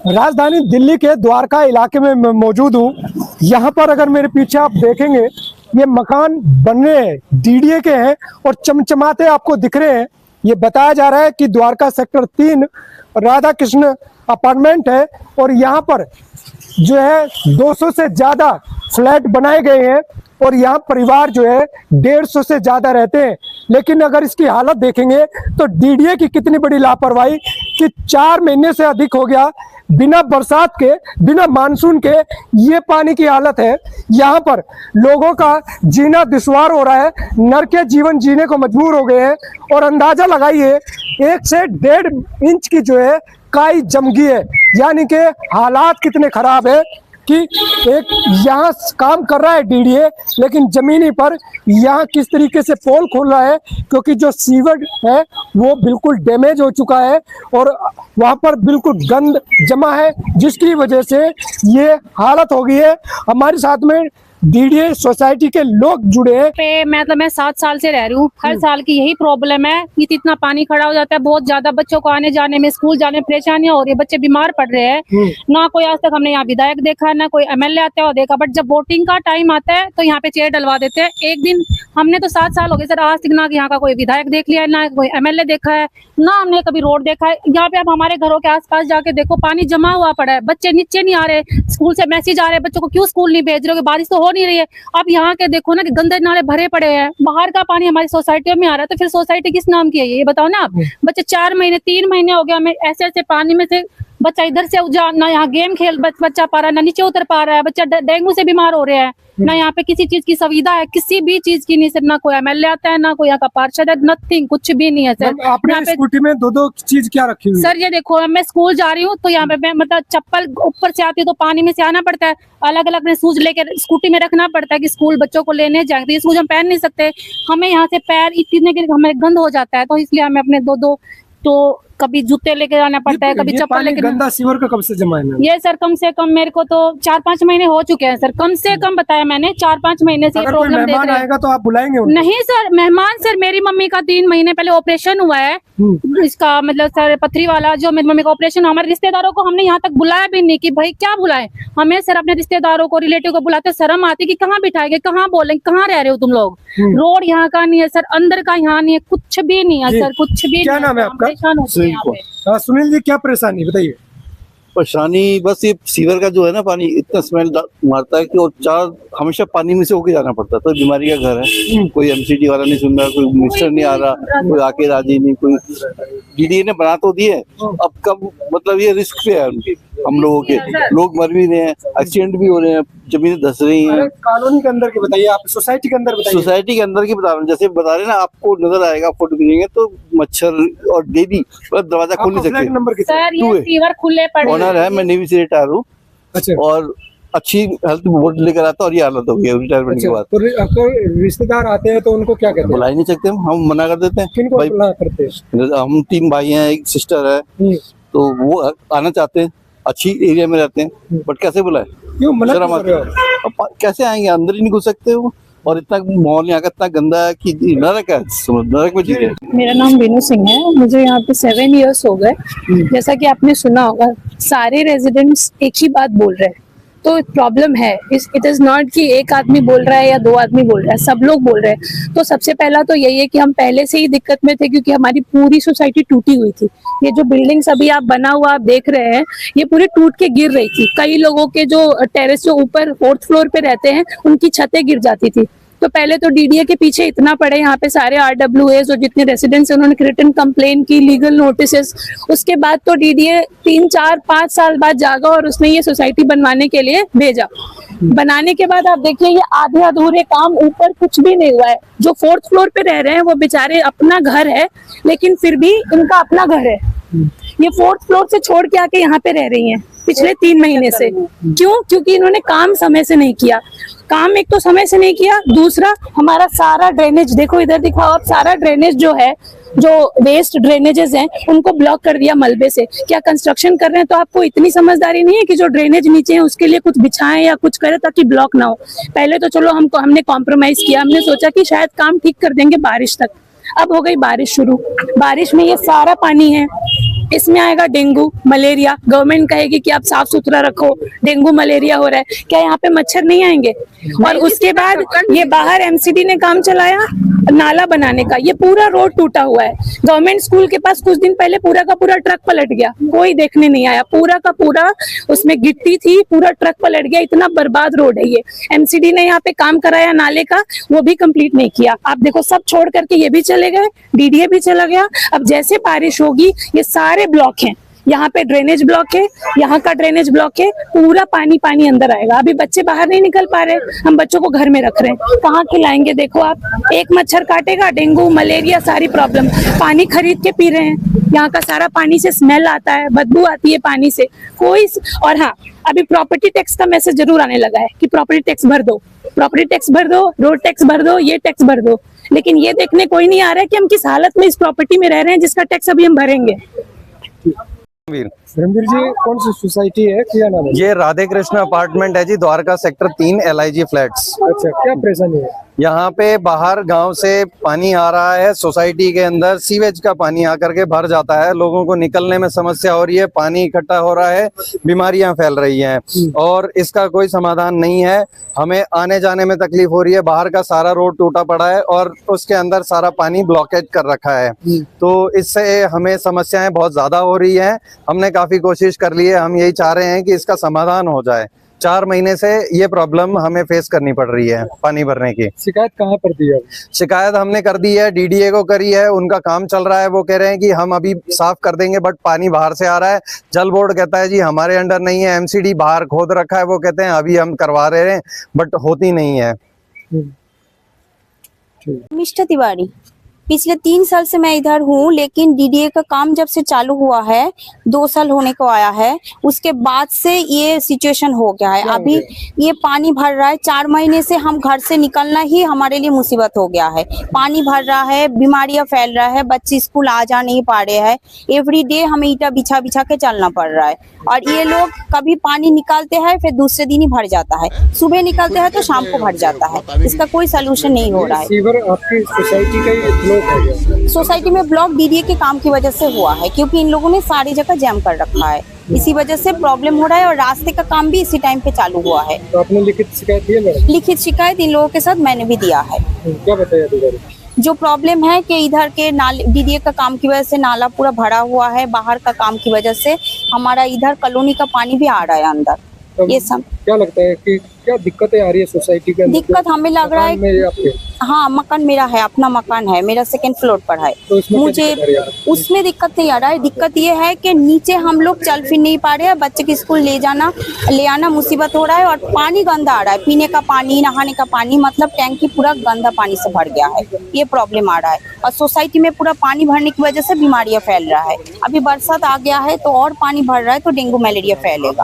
राजधानी दिल्ली के द्वारका इलाके में मैं मौजूद हूँ। यहाँ पर अगर मेरे पीछे आप देखेंगे, ये मकान बन रहे हैं, डीडीए के हैं और चमचमाते आपको दिख रहे हैं। ये बताया जा रहा है कि द्वारका सेक्टर 3 राधा कृष्ण अपार्टमेंट है और यहाँ पर जो है 200 से ज्यादा फ्लैट बनाए गए हैं और यहाँ परिवार जो है 150 से ज्यादा रहते हैं। लेकिन अगर इसकी हालत देखेंगे तो डीडीए की कितनी बड़ी लापरवाही कि 4 महीने से अधिक हो गया, बिना बरसात के, बिना मानसून के ये पानी की हालत है। यहाँ पर लोगों का जीना दुश्वार हो रहा है, नरक के जीवन जीने को मजबूर हो गए हैं। और अंदाजा लगाइए 1 से 1.5 इंच की जो है काई जम गई है, यानी कि हालात कितने खराब है कि एक यहाँ काम कर रहा है डीडीए, लेकिन जमीनी पर यहाँ किस तरीके से पोल खोल रहा है, क्योंकि जो सीवर है वो बिल्कुल डैमेज हो चुका है और वहाँ पर बिल्कुल गंद जमा है, जिसकी वजह से ये हालत हो गई है। हमारे साथ में डीडीए सोसाइटी के लोग जुड़े हैं। मैं 7 साल से रह रही हूँ। हर साल की यही प्रॉब्लम है कि इतना पानी खड़ा हो जाता है, बहुत ज्यादा बच्चों को आने जाने में, स्कूल जाने में परेशानियां हो रही है, बच्चे बीमार पड़ रहे हैं। ना कोई आज तक हमने यहाँ विधायक देखा, ना कोई एमएलए आता है देखा, बट जब वोटिंग का टाइम आता है तो यहाँ पे चेयर डलवा देते हैं। एक दिन हमने तो 7 साल हो गए सर, आज तक ना यहाँ का कोई विधायक देख लिया है, ना कोई एमएलए देखा है, ना हमने कभी रोड देखा है। यहाँ पे आप हमारे घरों के आसपास जाके देखो, पानी जमा हुआ पड़ा है, बच्चे नीचे नहीं आ रहे, स्कूल से मैसेज आ रहे हैं बच्चों को क्यों स्कूल नहीं भेज रहे हो, बारिश तो हो नहीं रही है। अब यहाँ के देखो ना कि गंदे नाले भरे पड़े हैं, बाहर का पानी हमारी सोसाइटियों में आ रहा है, तो फिर सोसाइटी किस नाम की है ये बताओ ना आप। बच्चे 4 महीने 3 महीने हो गया हमें ऐसे ऐसे पानी में से, बच्चा इधर से ना यहाँ गेम खेल बच्चा पा रहा है, ना नीचे उतर पा रहा है, बच्चा डेंगू से बीमार हो रहे हैं। ना यहाँ पे किसी चीज की सुविधा है, किसी भी चीज की नहीं सर, ना कोई एमएलए आता है, ना कोई यहाँ का पार्षद है, नथिंग, कुछ भी नहीं है सर। आपने स्कूटी में 2-2 चीज क्या रखी हुई है? सर ये देखो, मैं स्कूल जा रही हूँ तो यहाँ पे मैं मतलब चप्पल ऊपर से आती है तो पानी में से आना पड़ता है, अलग अलग अपने शूज लेकर स्कूटी में रखना पड़ता है कि स्कूल बच्चों को लेने जाए, तो ये शूज हम पहन नहीं सकते, हमें यहाँ से पैर इतने के हमें गंद हो जाता है, तो इसलिए हमें अपने 2-2 तो कभी जूते लेके जाना पड़ता है, कभी चप्पल लेके। गंदा सीवर का कब से जमा है? ये सर कम से कम मेरे को तो 4-5 महीने हो चुके हैं सर, कम से कम बताया मैंने, 4-5 महीने से प्रॉब्लम देख रहे हैं। आएगा तो आप बुलाएंगे उनको? नहीं सर, मेहमान सर, मेरी मम्मी का 3 महीने पहले ऑपरेशन हुआ है, इसका मतलब सर पथरी वाला, जो मेरी मम्मी का ऑपरेशन, हमारे रिश्तेदारों को हमने यहाँ तक बुलाया भी नहीं कि भाई क्या बुलाए, हमें सर अपने रिश्तेदारों को, रिलेटिव को बुलाते शर्म आती कि कहाँ बिठाएंगे, कहाँ बोलेंगे, कहाँ रह रहे हो तुम लोग। रोड यहाँ का नहीं है सर, अंदर का यहाँ नहीं है, कुछ भी नहीं है सर, कुछ भी। क्या नाम है आपका? परेशान होते हैं यहाँ पे। सुनील जी, क्या परेशानी बताइए? परेशानी बस ये सीवर का जो है ना, पानी इतना स्मेल मारता है कि और 4 हमेशा पानी में से होके जाना पड़ता है, तो बीमारी का घर है। कोई एमसीडी वाला नहीं सुन रहा, कोई मिनिस्टर नहीं आ रहा, कोई आके राजी नहीं, कोई डीडीए ने बना तो दिए, अब कब मतलब ये रिस्क पे है उनके, हम लोगों के, लोग मर भी रहे हैं, एक्सीडेंट भी हो रहे हैं, जमीनें धस रही हैं। कॉलोनी के अंदर की बताइए, आप सोसाइटी के अंदर बताइए। सोसाइटी के अंदर की बता रहे हैं, जैसे बता रहे हैं ना, आपको नजर आएगा, फोटो खींचेंगे तो मच्छर और डेली दरवाजा खोल नहीं सकते। नंबर सर ये सीवर खुले पड़े ऑनर है, मैं नेवी से रिटायर हूँ। अच्छा। और अच्छी हेल्थ बोर्ड लेकर आता और ये हालत हो गई रिटायरमेंट के बाद। तो आपको रिश्तेदार आते हैं तो उनको क्या कहते हैं? बुला ही नहीं सकते, हम मना कर देते हैं। किनको बुला करते हैं? हम 3 भाई हैं, एक सिस्टर है, तो वो आना चाहते हैं, अच्छी एरिया में रहते हैं, बट कैसे बुलाए, क्यों मना कर रहे हो? कैसे आएंगे, अंदर ही नहीं घुस सकते वो, और इतना माहौल यहाँ का इतना गंदा है कि नरक है, नरक में जी रहे। मेरा नाम विनू सिंह है, मुझे यहाँ पे 7 इयर्स हो गए। जैसा कि आपने सुना होगा, सारे रेजिडेंट्स एक ही बात बोल रहे हैं, तो प्रॉब्लम है। इट इज नॉट कि एक आदमी बोल रहा है या 2 आदमी बोल रहा है, सब लोग बोल रहे हैं। तो सबसे पहला तो यही है कि हम पहले से ही दिक्कत में थे, क्योंकि हमारी पूरी सोसाइटी टूटी हुई थी। ये जो बिल्डिंग्स अभी आप बना हुआ आप देख रहे हैं, ये पूरी टूट के गिर रही थी। कई लोगों के जो टेरेस जो ऊपर 4th फ्लोर पे रहते हैं, उनकी छतें गिर जाती थी। तो पहले तो डीडीए के पीछे इतना पड़े, यहाँ पे सारे RWAs और जितने रेसिडेंट्स हैं उन्होंने रिटन कंप्लेन की, लीगल नोटिसेस। उसके बाद तो डीडीए 3-4-5 साल बाद जागा और उसने ये सोसाइटी बनवाने के लिए भेजा। बनाने के बाद आप देखिए, ये आधे अधूरे काम, ऊपर कुछ भी नहीं हुआ है। जो 4th फ्लोर पे रह रहे हैं वो बेचारे, अपना घर है लेकिन फिर भी इनका अपना घर है, ये 4th फ्लोर से छोड़ के आके यहाँ पे रह रही हैं पिछले 3 महीने से। क्यों? क्योंकि इन्होंने काम समय से नहीं किया। काम एक तो समय से नहीं किया, दूसरा हमारा सारा ड्रेनेज, देखो इधर दिखाओ आप, सारा ड्रेनेज जो है, जो वेस्ट ड्रेनेजेस हैं, उनको ब्लॉक कर दिया मलबे से। क्या कंस्ट्रक्शन कर रहे हैं तो आपको इतनी समझदारी नहीं है कि जो ड्रेनेज नीचे है उसके लिए कुछ बिछाएं या कुछ करें ताकि ब्लॉक ना हो? पहले तो चलो हमने कॉम्प्रोमाइज किया, हमने सोचा कि शायद काम ठीक कर देंगे बारिश तक। अब हो गई बारिश शुरू, बारिश में ये सारा पानी है, इसमें आएगा डेंगू मलेरिया। गवर्नमेंट कहेगी कि आप साफ सुथरा रखो, डेंगू मलेरिया हो रहा है, क्या यहाँ पे मच्छर नहीं आएंगे? और उसके बाद ये बाहर एमसीडी ने काम चलाया नाला बनाने का, ये पूरा रोड टूटा हुआ है। गवर्नमेंट स्कूल के पास कुछ दिन पहले पूरा का पूरा ट्रक पलट गया, कोई देखने नहीं आया, पूरा का पूरा उसमें गिट्टी थी, पूरा ट्रक पलट गया। इतना बर्बाद रोड है ये। एमसीडी ने यहाँ पे काम कराया नाले का, वो भी कंप्लीट नहीं किया। आप देखो सब छोड़ करके ये भी चले गए, डीडीए भी चला गया। अब जैसे बारिश होगी ये सारे ब्लॉक हैं, यहाँ पे ड्रेनेज ब्लॉक है, यहाँ का ड्रेनेज ब्लॉक है, पूरा पानी पानी अंदर आएगा। अभी बच्चे बाहर नहीं निकल पा रहे, हम बच्चों को घर में रख रहे हैं, कहाँ खिलाएंगे? देखो आप, एक मच्छर काटेगा, डेंगू मलेरिया सारी प्रॉब्लम। पानी खरीद के पी रहे हैं, यहाँ का सारा पानी से स्मेल आता है, बदबू आती है पानी से। और हाँ, अभी प्रॉपर्टी टैक्स का मैसेज जरूर आने लगा है कि प्रॉपर्टी टैक्स भर दो, प्रॉपर्टी टैक्स भर दो, रोड टैक्स भर दो, ये टैक्स भर दो। लेकिन ये देखने कोई नहीं आ रहा है कि हम किस हालत में इस प्रॉपर्टी में रह रहे हैं जिसका टैक्स अभी हम भरेंगे। रणवीर जी, कौन सी सोसाइटी है, क्या नाम है? ये राधे कृष्ण अपार्टमेंट है जी, द्वारका सेक्टर 3 LIG फ्लैट्स। अच्छा, क्या परेशानी है? यहाँ पे बाहर गांव से पानी आ रहा है, सोसाइटी के अंदर सीवेज का पानी आकर के भर जाता है, लोगों को निकलने में समस्या हो रही है, पानी इकट्ठा हो रहा है, बीमारियां फैल रही हैं और इसका कोई समाधान नहीं है। हमें आने जाने में तकलीफ हो रही है, बाहर का सारा रोड टूटा पड़ा है और उसके अंदर सारा पानी ब्लॉकेज कर रखा है, तो इससे हमें समस्याएं बहुत ज्यादा हो रही हैं। हमने काफी कोशिश कर ली है, हम यही चाह रहे हैं कि इसका समाधान हो जाए। 4 महीने से ये प्रॉब्लम हमें फेस करनी पड़ रही है पानी भरने की। शिकायत कहाँ पर दी है? शिकायत हमने कर दी है, डीडीए को करी है, उनका काम चल रहा है। वो कह रहे हैं कि हम अभी साफ कर देंगे, बट पानी बाहर से आ रहा है। जल बोर्ड कहता है जी हमारे अंडर नहीं है, एमसीडी बाहर खोद रखा है, वो कहते हैं अभी हम करवा रहे हैं, बट होती नहीं है। मिस्टर तिवारी, पिछले 3 साल से मैं इधर हूँ, लेकिन डीडीए का काम जब से चालू हुआ है, 2 साल होने को आया है, उसके बाद से ये सिचुएशन हो गया है। अभी ये पानी भर रहा है, 4 महीने से हम घर से निकलना ही हमारे लिए मुसीबत हो गया है। पानी भर रहा है, बीमारियां फैल रहा है, बच्चे स्कूल आ जा नहीं पा रहे हैं, एवरी डे हमें ईटा बिछा बिछा के चलना पड़ रहा है। और ये लोग कभी पानी निकालते हैं, फिर दूसरे दिन ही भर जाता है, सुबह निकलते हैं तो शाम को भर जाता है। इसका कोई सोल्यूशन नहीं हो रहा है। सीवर आपकी सोसाइटी का ही ब्लॉक है? सोसाइटी में ब्लॉक डीडीए के काम की वजह से हुआ है, क्योंकि इन लोगों ने सारी जगह जैम कर रखा है, इसी वजह से प्रॉब्लम हो रहा है। और रास्ते का काम भी इसी टाइम पे चालू हुआ है। तो आपने लिखित शिकायत दी है मैडम? लिखित शिकायत इन लोगों के साथ मैंने भी दिया है। क्या बताया अधिकारी? जो प्रॉब्लम है कि इधर के नाले डीडीए का काम की वजह से नाला पूरा भरा हुआ है, बाहर का काम की वजह से हमारा इधर कॉलोनी का पानी भी आ रहा है अंदर। तो ये सब क्या लगता है कि क्या दिक्कतें आ रही है सोसाइटी के अंदर? दिक्कत हमें लग रहा है, हाँ मकान मेरा है, अपना मकान है, मेरा 2nd फ्लोर पर है। तो मुझे उसमें दिक्कत नहीं आ रहा है। दिक्कत ये है कि नीचे हम लोग चल फिर नहीं पा रहे हैं, बच्चे के स्कूल ले आना मुसीबत हो रहा है। और पानी गंदा आ रहा है, पीने का पानी, नहाने का पानी, मतलब टैंकी पूरा गंदा पानी से भर गया है, ये प्रॉब्लम आ रहा है। और सोसाइटी में पूरा पानी भरने की वजह से बीमारियां फैल रहा है। अभी बरसात आ गया है तो और पानी भर रहा है तो डेंगू मलेरिया फैलेगा।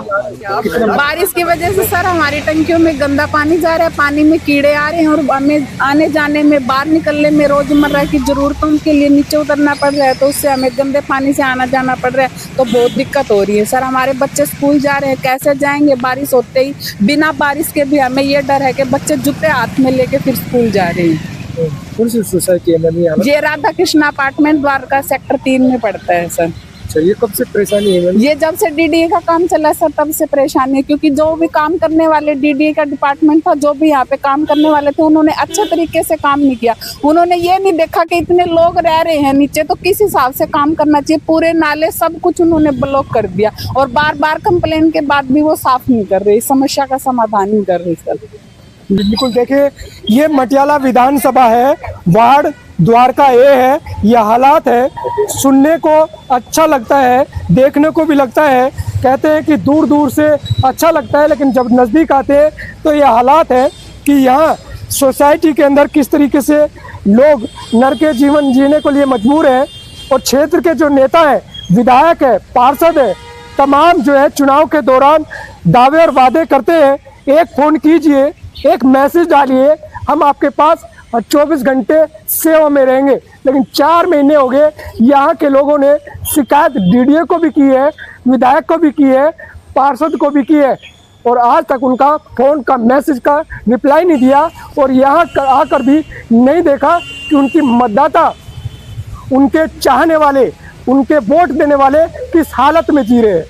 बारिश की वजह से सर हमारी टंकियों में गंदा पानी जा रहा है, पानी में कीड़े आ रहे हैं और हमें आने जाने में, बाहर निकलने में, रोजमर्रा की जरूरतों के लिए नीचे उतरना पड़ रहा है, तो उससे हमें गंदे पानी से आना जाना पड़ रहा है, तो बहुत दिक्कत हो रही है सर। हमारे बच्चे स्कूल जा रहे हैं, कैसे जाएंगे? बारिश होते ही, बिना बारिश के भी हमें ये डर है कि बच्चे जूते हाथ में लेके फिर स्कूल जा रहे हैं। कौन सी सोसाइटी है? ये राधा कृष्ण अपार्टमेंट द्वारका सेक्टर 3 में पड़ता है सर। ये कब से परेशानी है? ये जब से डीडीए का काम चला सर तब से परेशानी है, क्योंकि जो भी काम करने वाले डीडीए का डिपार्टमेंट था, जो भी यहाँ पे काम करने वाले थे, उन्होंने अच्छे तरीके से काम नहीं किया। उन्होंने ये नहीं देखा कि इतने लोग रह रहे हैं नीचे, तो किस हिसाब से काम करना चाहिए। पूरे नाले सब कुछ उन्होंने ब्लॉक कर दिया और बार बार कंप्लेन के बाद भी वो साफ नहीं कर रहे, समस्या का समाधान नहीं कर रहे सर। बिल्कुल, देखिए ये मटियाला विधानसभा है, वार्ड द्वारका ए है। ये हालात है, सुनने को अच्छा लगता है, देखने को भी लगता है। कहते हैं कि दूर दूर से अच्छा लगता है, लेकिन जब नज़दीक आते हैं तो ये हालात है कि यहाँ सोसाइटी के अंदर किस तरीके से लोग नरक के जीवन जीने के लिए मजबूर हैं। और क्षेत्र के जो नेता हैं, विधायक है, पार्षद है, तमाम जो है चुनाव के दौरान दावे और वादे करते हैं। एक फ़ोन कीजिए, एक मैसेज डालिए, हम आपके पास 24 घंटे सेवा में रहेंगे। लेकिन 4 महीने हो गए, यहाँ के लोगों ने शिकायत डीडीए को भी की है, विधायक को भी की है, पार्षद को भी की है, और आज तक उनका फ़ोन का मैसेज का रिप्लाई नहीं दिया। और यहाँ आकर भी नहीं देखा कि उनकी मतदाता, उनके चाहने वाले उनके वोट देने वाले किस हालत में जी रहे हैं।